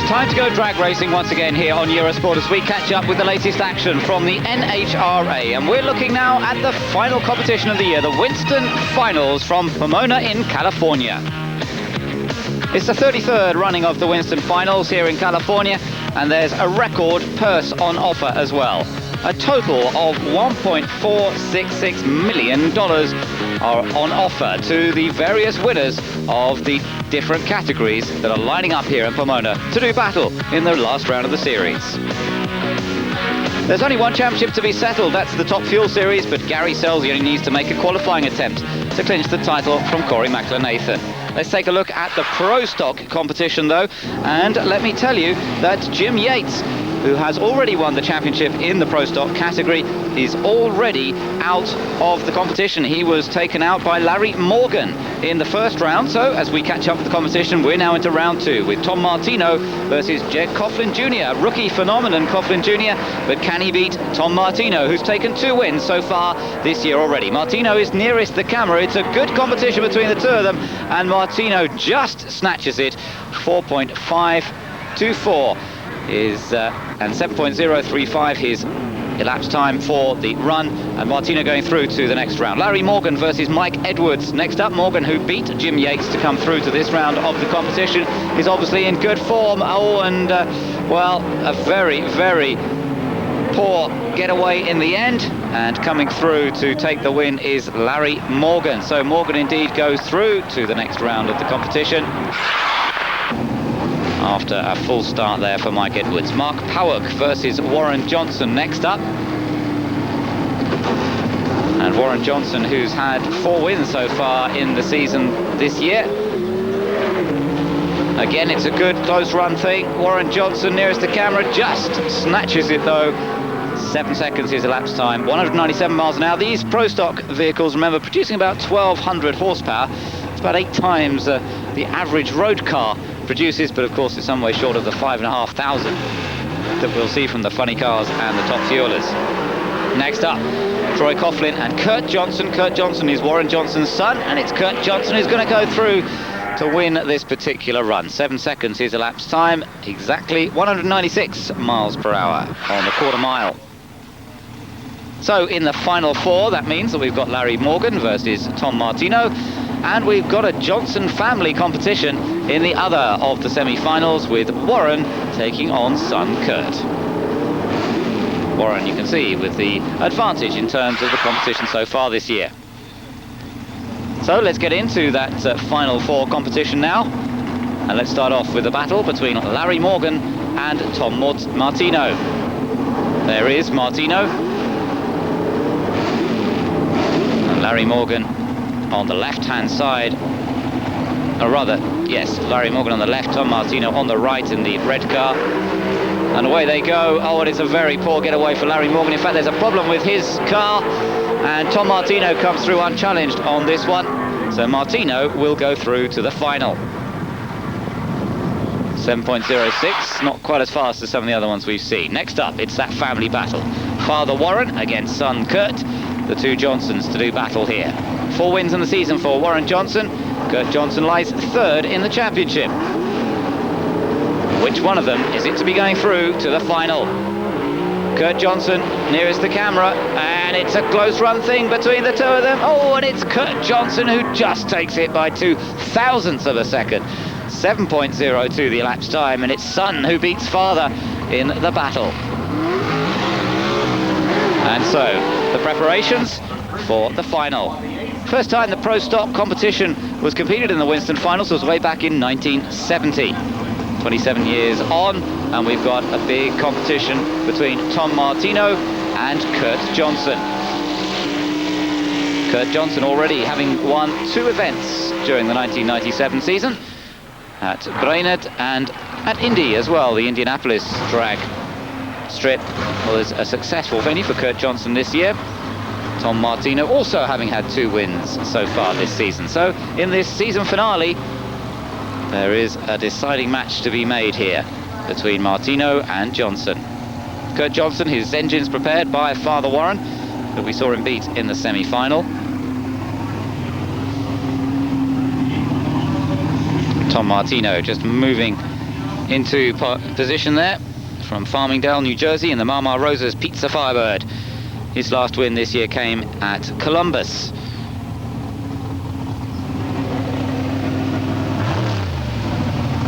Time to go drag racing once again here on Eurosport as we catch up with the latest action from the NHRA. And we're looking now at the final competition of the year, the Winston Finals from Pomona in California. It's the 33rd running of the Winston Finals here in California, and there's a record purse on offer as well. A total of $1.466 million are on offer to the various winners of the different categories that are lining up here in Pomona to do battle in the last round of the series. There's only one championship to be settled, that's the Top Fuel Series, but Gary Selzy only needs to make a qualifying attempt to clinch the title from Corey McLenathan. Let's take a look at the Pro Stock competition though, and let me tell you that Jim Yates, who has already won the championship in the Pro Stock category, is already out of the competition. He was taken out by Larry Morgan in the first round, so as we catch up with the competition, we're now into round two with Tom Martino versus Jed Coughlin Jr., rookie phenomenon Coughlin Jr., but can he beat Tom Martino, who's taken 2 wins so far this year already? Martino is nearest the camera. It's a good competition between the two of them, and Martino just snatches it. 4.524 is and 7.035 his elapsed time for the run, and Martino going through to the next round. Larry Morgan versus Mike Edwards. Next up, Morgan, who beat Jim Yates to come through to this round of the competition, is obviously in good form. Oh, and well, a very, very poor getaway in the end, and coming through to take the win is Larry Morgan. So Morgan indeed goes through to the next round of the competition after a full start there for Mike Edwards. Mark Powick versus Warren Johnson next up. And Warren Johnson, who's had 4 wins so far in the season this year. Again, it's a good close run thing. Warren Johnson nearest the camera, just snatches it though. 7 seconds his elapsed time, 197 miles an hour. These Pro Stock vehicles, remember, producing about 1,200 horsepower. It's about 8 times the average road car produces, but of course it's some way short of the 5,500 that we'll see from the funny cars and the top fuelers. Next up, Troy Coughlin and Kurt Johnson. Kurt Johnson is Warren Johnson's son, and it's Kurt Johnson who's going to go through to win this particular run. 7 seconds his elapsed time, exactly 196 miles per hour on the quarter mile. So in the final 4, that means that we've got Larry Morgan versus Tom Martino, and we've got a Johnson family competition in the other of the semi-finals, with Warren taking on son Kurt. Warren, you can see, with the advantage in terms of the competition so far this year. So let's get into that final 4 competition now, and let's start off with the battle between Larry Morgan and Tom Martino. There is Martino, and Larry Morgan on the left-hand side, or rather, yes, Larry Morgan on the left, Tom Martino on the right in the red car. And away they go. Oh, and it's a very poor getaway for Larry Morgan. In fact, there's a problem with his car, and Tom Martino comes through unchallenged on this one. So Martino will go through to the final. 7.06, not quite as fast as some of the other ones we've seen. Next up, it's that family battle. Father Warren against son Kurt, the 2 Johnsons to do battle here. 4 wins in the season for Warren Johnson. Kurt Johnson lies 3rd in the championship. Which one of them is it to be going through to the final? Kurt Johnson nearest the camera, and it's a close run thing between the 2 of them. Oh, and it's Kurt Johnson who just takes it by 0.02 of a second. 7.02 the elapsed time, and it's son who beats father in the battle. And so, the preparations for the final. First time the Pro Stock competition was competed in the Winston Finals was way back in 1970. 27 years on, and we've got a big competition between Tom Martino and Kurt Johnson. Kurt Johnson already having won 2 events during the 1997 season, at Brainerd and at Indy as well. The Indianapolis drag strip was a successful venue for Kurt Johnson this year. Tom Martino also having had 2 wins so far this season. So in this season finale, there is a deciding match to be made here between Martino and Johnson. Kurt Johnson, his engine's prepared by Father Warren, that we saw him beat in the semi-final. Tom Martino just moving into position there from Farmingdale, New Jersey, in the Mama Rosa's Pizza Firebird. His last win this year came at Columbus.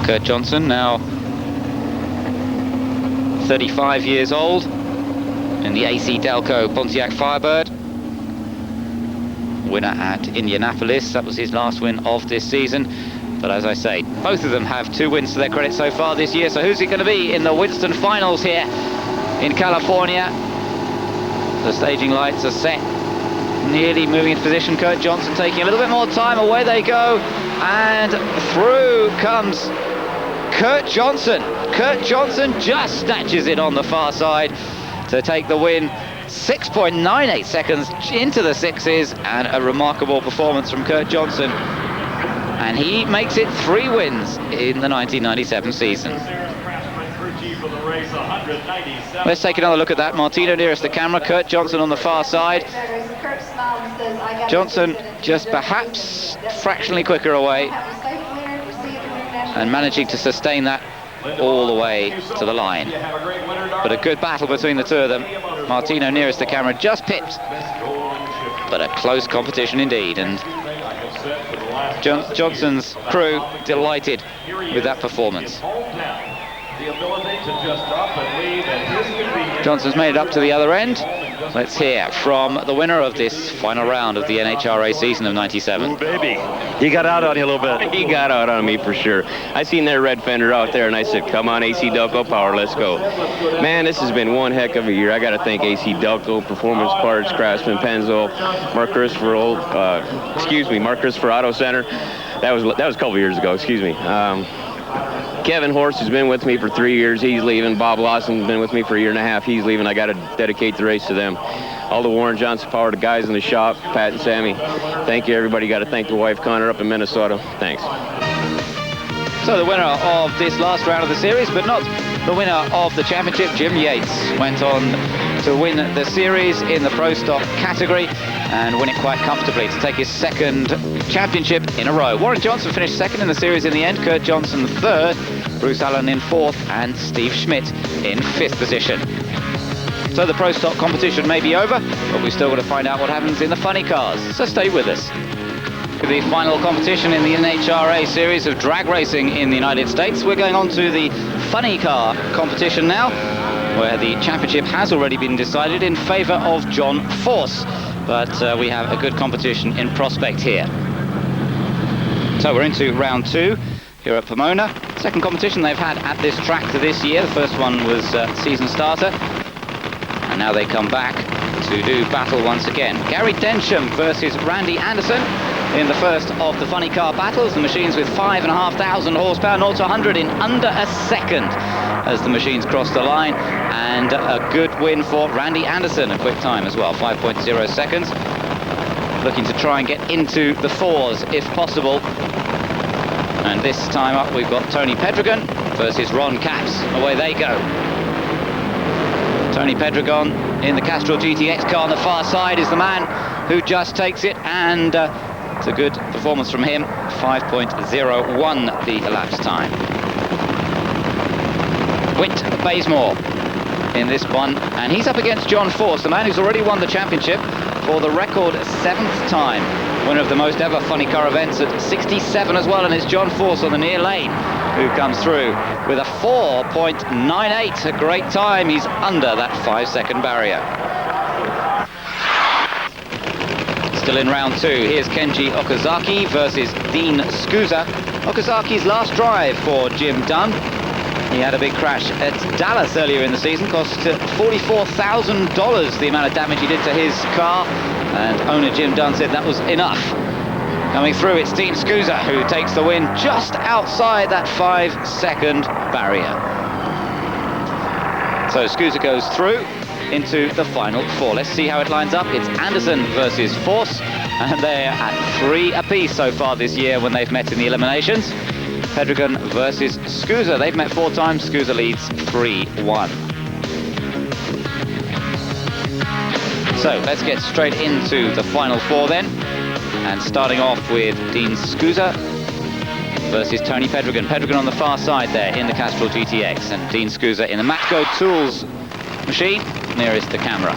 Kurt Johnson, now 35 years old, in the AC Delco Pontiac Firebird. Winner at Indianapolis, that was his last win of this season. But as I say, both of them have 2 wins to their credit so far this year. So who's it going to be in the Winston finals here in California? The staging lights are set, nearly moving into position. Kurt Johnson taking a little bit more time. Away they go, and through comes Kurt Johnson. Kurt Johnson just snatches it on the far side to take the win. 6.98 seconds into the sixes, and a remarkable performance from Kurt Johnson. And he makes it 3 wins in the 1997 season. Let's take another look at that. Martino nearest the camera, Kurt Johnson on the far side. Johnson just perhaps fractionally quicker away, and managing to sustain that all the way to the line. But a good battle between the two of them. Martino nearest the camera, just pipped, but a close competition indeed. And Johnson's crew delighted with that performance. Johnson's made it up to the other end. Let's hear from the winner of this final round of the NHRA season of 97. Ooh, baby, he got out on you a little bit. He got out on me for sure. I seen that red fender out there and I said, come on, AC Delco Power, let's go. Man, this has been one heck of a year. I got to thank AC Delco, Performance Parts, Craftsman, Pennzoil, Mark Christopher Auto Center. That was a couple years ago, excuse me. Kevin Horst has been with me for 3 years. He's leaving. Bob Lawson's been with me for 1.5 years. He's leaving. I got to dedicate the race to them. All the Warren Johnson Power, the guys in the shop, Pat and Sammy. Thank you, everybody. Got to thank the wife, Connor, up in Minnesota. Thanks. So the winner of this last round of the series, but not the winner of the championship, Jim Yates, went on to win the series in the Pro Stock category and win it quite comfortably to take his 2nd championship in a row. Warren Johnson finished 2nd in the series in the end, Kurt Johnson 3rd, Bruce Allen in 4th, and Steve Schmidt in 5th position. So the Pro Stock competition may be over, but we've still got to find out what happens in the funny cars, so stay with us. The final competition in the NHRA series of drag racing in the United States. We're going on to the funny car competition now, where the championship has already been decided in favour of John Force, but we have a good competition in prospect here. So we're into round 2 here at Pomona. Second competition they've had at this track to this year. The first one was season starter, and now they come back to do battle once again. Gary Densham versus Randy Anderson in the first of the funny car battles. The machines with 5,500 horsepower, 0 to 100 in under a second as the machines cross the line, and a good win for Randy Anderson, a quick time as well, 5.0 seconds. Looking to try and get into the 4s if possible. And this time up we've got Tony Pedregon versus Ron Capps. Away they go. Tony Pedregon in the Castrol GTX car on the far side is the man who just takes it, and it's a good performance from him, 5.01 the elapsed time. Whit Bazemore in this one, and he's up against John Force, the man who's already won the championship for the record 7th time, winner of the most ever funny car events at 67 as well, and it's John Force on the near lane who comes through with a 4.98, a great time. He's under that 5-second barrier. Still in round 2, here's Kenji Okazaki versus Dean Scusa. Okazaki's last drive for Jim Dunn. He had a big crash at Dallas earlier in the season, cost $44,000 the amount of damage he did to his car, and owner Jim Dunn said that was enough. Coming through, it's Dean Scusa who takes the win just outside that 5-second barrier. So Scusa goes through into the final 4. Let's see how it lines up. It's Anderson versus Force, and they're at 3 apiece so far this year when they've met in the eliminations. Pedregon versus Scusa. They've met 4 times. Scusa leads 3-1. So let's get straight into the final 4 then. And starting off with Dean Scusa. versus Tony Pedregon. Pedregon on the far side there in the Castrol GTX, and Dean Scusa in the Matco Tools machine nearest the camera.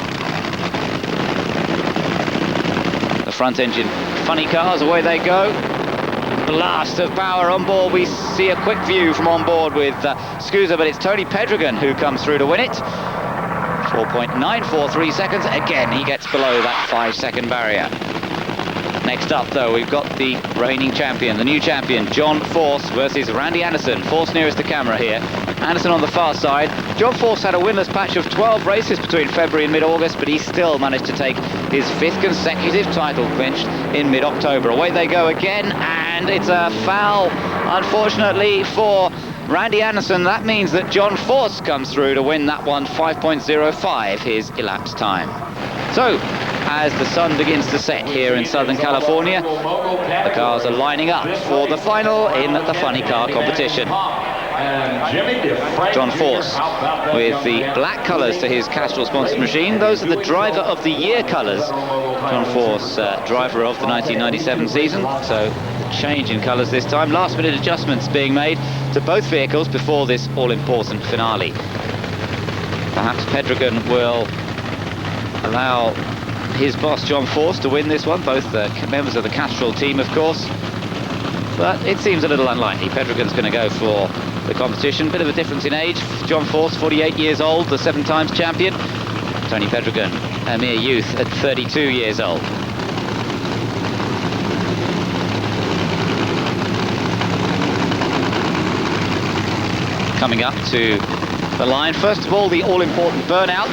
The front engine funny cars, away they go. Blast of power on board. We see a quick view from on board with Scusa, but it's Tony Pedregon who comes through to win it. 4.943 seconds. Again, he gets below that 5-second barrier. Next up, though, we've got the reigning champion, the new champion, John Force versus Randy Anderson. Force nearest the camera here. Anderson on the far side. John Force had a winless patch of 12 races between February and mid-August, but he still managed to take his 5th consecutive title clinched in mid-October. Away they go again, and it's a foul, unfortunately, for Randy Anderson. That means that John Force comes through to win that one, 5.05, his elapsed time. So, as the sun begins to set here in Southern California, the cars are lining up for the final in the funny car competition. John Force with the black colours to his Castrol sponsored machine. Those are the driver of the year colours. John Force, driver of the 1997 season, so the change in colours this time. Last minute adjustments being made to both vehicles before this all-important finale. Perhaps Pedregon will allow his boss John Force to win this one, both the members of the Castrol team, of course, but it seems a little unlikely. Pedregon's going to go for the competition. Bit of a difference in age. John Force, 48 years old, the 7 times champion. Tony Pedregon, a mere youth at 32 years old. Coming up to the line, first of all, the all-important burnout.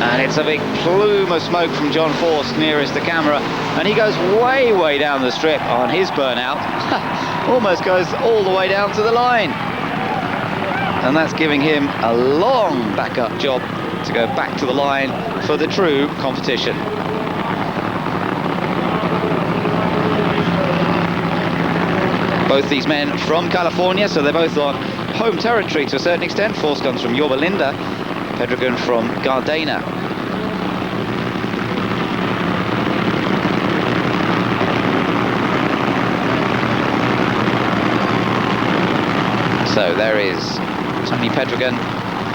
And it's a big plume of smoke from John Force nearest the camera, and he goes way, way down the strip on his burnout. Almost goes all the way down to the line. And that's giving him a long backup job to go back to the line for the true competition. Both these men from California, so they're both on home territory to a certain extent. Force comes from Yorba Linda, Pedregon from Gardena. So there is Tony Pedregon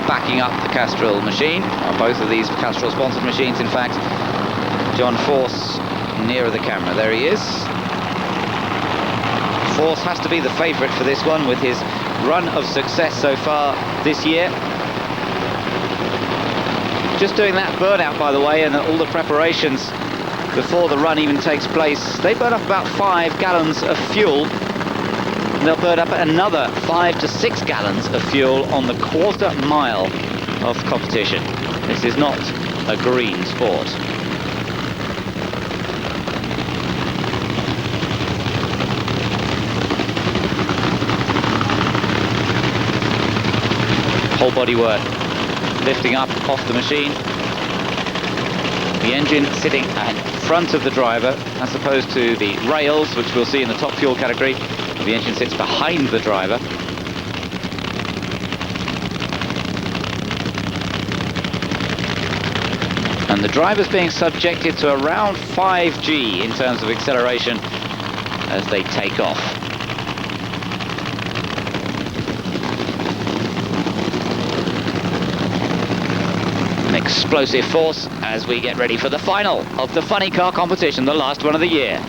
backing up the Castrol machine, both of these Castrol sponsored machines in fact. John Force nearer the camera, there he is. Force has to be the favourite for this one with his run of success so far this year. Just doing that burnout, by the way, and all the preparations before the run even takes place, they burn up about 5 gallons of fuel. And they'll burn up another 5 to 6 gallons of fuel on the quarter mile of competition. This is not a green sport. Whole body work. Lifting up off the machine. The engine sitting in front of the driver as opposed to the rails, which we'll see in the top fuel category. The engine sits behind the driver. And the driver's being subjected to around 5G in terms of acceleration as they take off. Explosive Force as we get ready for the final of the funny car competition, the last one of the year.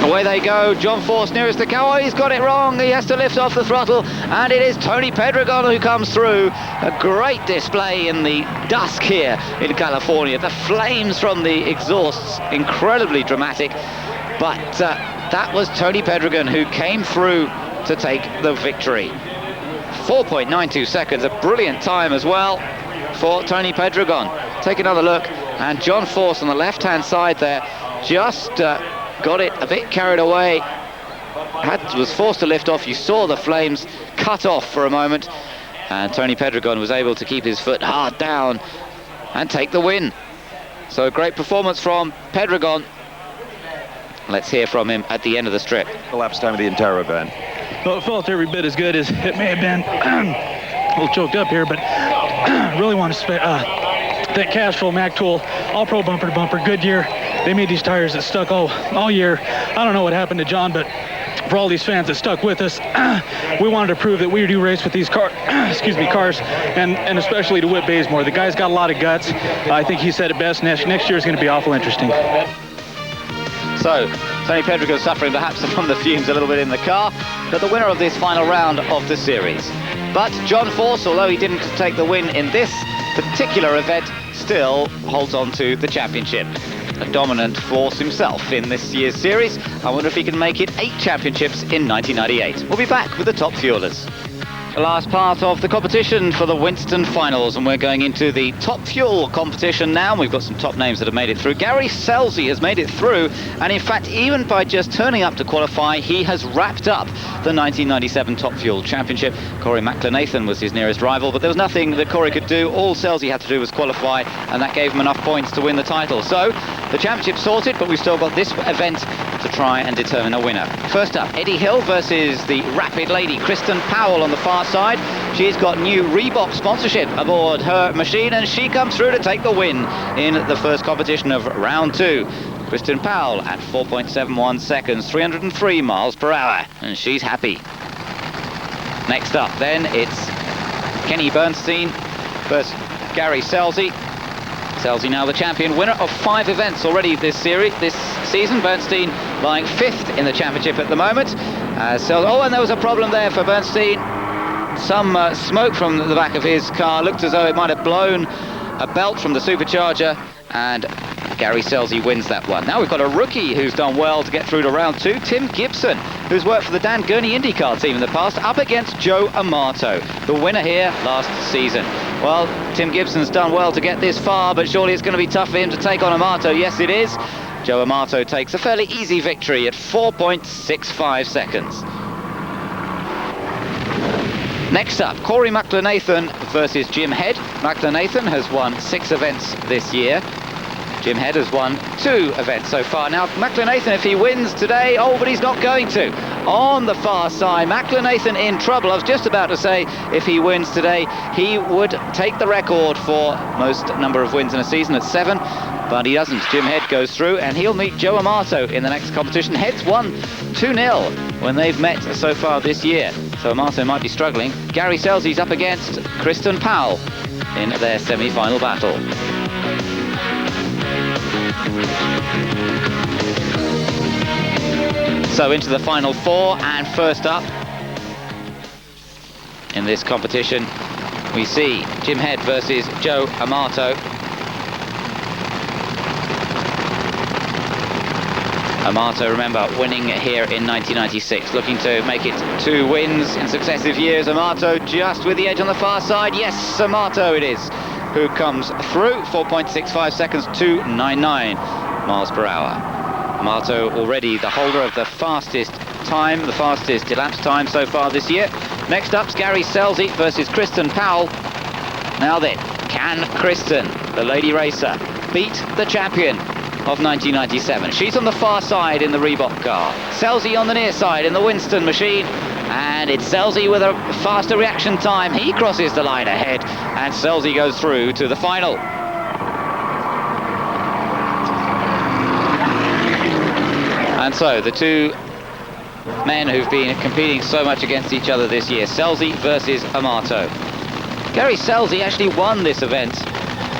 Away they go, John Force nearest the car. Oh, he's got it wrong, he has to lift off the throttle, and it is Tony Pedregon who comes through. A great display in the dusk here in California. The flames from the exhausts, incredibly dramatic, but that was Tony Pedregon who came through to take the victory. 4.92 seconds, a brilliant time as well for Tony Pedregon. Take another look, and John Force on the left-hand side there just got it a bit carried away, was forced to lift off. You saw the flames cut off for a moment, and Tony Pedregon was able to keep his foot hard down and take the win. So a great performance from Pedregon. Let's hear from him at the end of the strip. The lapse time of the entire event. Well, it felt every bit as good as it may have been. A little choked up here, but really want to thank Castrol, Mac Tool, All Pro bumper to bumper, Goodyear, They made these tires that stuck all year. I don't know what happened to John, but for all these fans that stuck with us, we wanted to prove that we do race with these cars, and especially to Whit Bazemore. The guy's got a lot of guts. I think he said it best. Next year is going to be awful interesting. So, Tony Pedrigo suffering perhaps from the fumes a little bit in the car, but the winner of this final round of the series. But John Force, although he didn't take the win in this particular event, still holds on to the championship. A dominant force himself in this year's series. I wonder if he can make it 8 championships in 1998. We'll be back with the top fuelers. The last part of the competition for the Winston finals, and we're going into the top fuel competition now. We've got some top names that have made it through. Gary Scelzi has made it through, and in fact, even by just turning up to qualify, he has wrapped up the 1997 Top Fuel Championship. Corey McLenathan was his nearest rival, but there was nothing that Corey could do. All Scelzi had to do was qualify, and that gave him enough points to win the title. So, the championship's sorted, but we've still got this event to try and determine a winner. First up, Eddie Hill versus the rapid lady Kristen Powell on the far side. She's got new Reebok sponsorship aboard her machine, and she comes through to take the win in the first competition of round 2. Kristen Powell at 4.71 seconds, 303 miles per hour, and she's happy. Next up then, it's Kenny Bernstein versus Gary Scelzi. Scelzi now the champion, winner of 5 events already this season. Bernstein lying 5th in the championship at the moment. Oh, and there was a problem there for Bernstein. Some smoke from the back of his car. Looked as though it might have blown a belt from the supercharger, and Gary Scelzi wins that one. Now we've got a rookie who's done well to get through to round 2, Tim Gibson, who's worked for the Dan Gurney IndyCar team in the past, up against Joe Amato, the winner here last season. Well, Tim Gibson's done well to get this far, but surely it's going to be tough for him to take on Amato. Yes, it is. Joe Amato takes a fairly easy victory at 4.65 seconds. Next up, Corey McLenathan versus Jim Head. McLenathan has won 6 events this year. Jim Head has won 2 events so far. Now, McLenathan, if he wins today, oh, but he's not going to. On the far side, McLenathan in trouble. I was just about to say, if he wins today, he would take the record for most number of wins in a season at 7, but he doesn't. Jim Head goes through, and he'll meet Joe Amato in the next competition. Head's won 2-0 when they've met so far this year, so Amato might be struggling. Gary Scelzi's up against Kristen Powell in their semi-final battle. So into the final 4, and first up in this competition we see Jim Head versus Joe Amato. Amato, remember, winning here in 1996, looking to make it 2 wins in successive years. Amato just with the edge on the far side. Yes, Amato it is who comes through. 4.65 seconds, 2.99 miles per hour. Amato already the holder of the fastest time, the fastest elapsed time so far this year. Next up's Gary Scelzi versus Kristen Powell. Now then, can Kristen, the lady racer, beat the champion of 1997? She's on the far side in the Reebok car. Scelzi on the near side in the Winston machine. And it's Scelzi with a faster reaction time. He crosses the line ahead, and Scelzi goes through to the final. And so the 2 men who've been competing so much against each other this year, Scelzi versus Amato. Gary Scelzi actually won this event,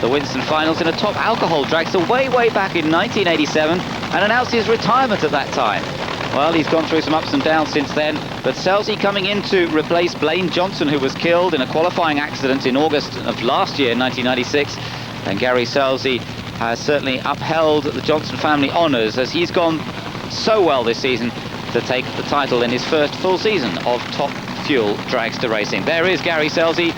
the Winston finals, in a top alcohol dragster way back in 1987, and announced his retirement at that time. Well, he's gone through some ups and downs since then, but Scelzi coming in to replace Blaine Johnson, who was killed in a qualifying accident in August of last year, 1996. And Gary Scelzi has certainly upheld the Johnson family honours, as he's gone so well this season to take the title in his first full season of Top Fuel dragster racing. There is Gary Scelzi,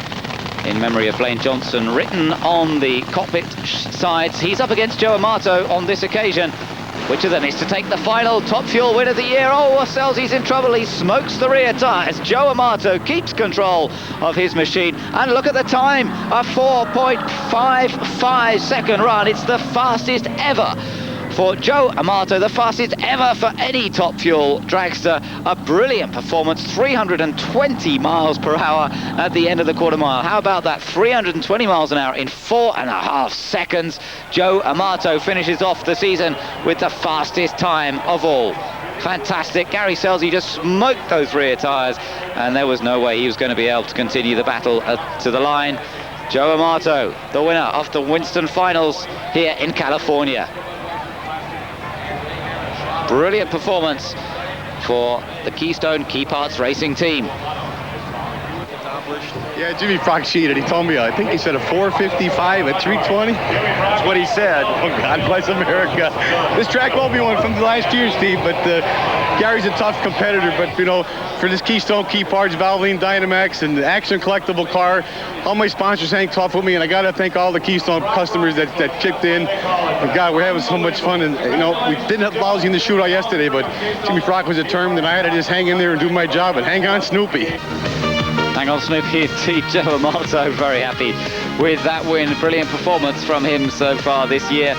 in memory of Blaine Johnson, written on the cockpit sides. He's up against Joe Amato on this occasion. Which of them is to take the final Top Fuel win of the year? Oh, Scelzi's in trouble. He smokes the rear tyres. Joe Amato keeps control of his machine. And look at the time, a 4.55 second run. It's the fastest ever for Joe Amato, the fastest ever for any Top Fuel dragster. A brilliant performance, 320 miles per hour at the end of the quarter mile. How about that? 320 miles an hour in 4.5 seconds. Joe Amato finishes off the season with the fastest time of all. Fantastic. Gary Selsey just smoked those rear tyres, and there was no way he was going to be able to continue the battle to the line. Joe Amato, the winner of the Winston finals here in California. Brilliant performance for the Keystone Key Parts Racing team. Yeah, Jimmy Frock cheated. He told me, I think he said a 4:55 at 3:20. That's what he said. Oh, God bless America. This track won't be one from the last year, Steve, but Gary's a tough competitor. But, you know, for this Keystone Key Parts, Valvoline Dynamax, and the Action Collectible car, all my sponsors hang tough with me, and I got to thank all the Keystone customers that chipped in. And God, we're having so much fun. And, you know, we didn't have lousy in the shootout yesterday, but Jimmy Frock was determined, and I had to just hang in there and do my job. And hang on, Snoopy. Hang on, Snoopy. Indeed, Joe Amato very happy with that win. Brilliant performance from him so far this year.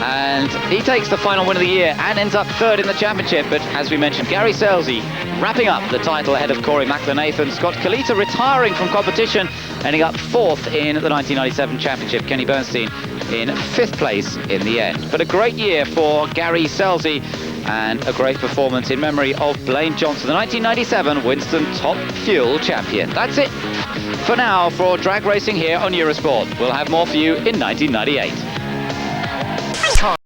And he takes the final win of the year and ends up third in the championship. But as we mentioned, Gary Selsey wrapping up the title ahead of Corey McLenathan. Scott Kalita retiring from competition, ending up fourth in the 1997 championship. Kenny Bernstein in fifth place in the end. But a great year for Gary Selsey, and a great performance in memory of Blaine Johnson, the 1997 Winston Top Fuel champion. That's it for now for drag racing here on Eurosport. We'll have more for you in 1998.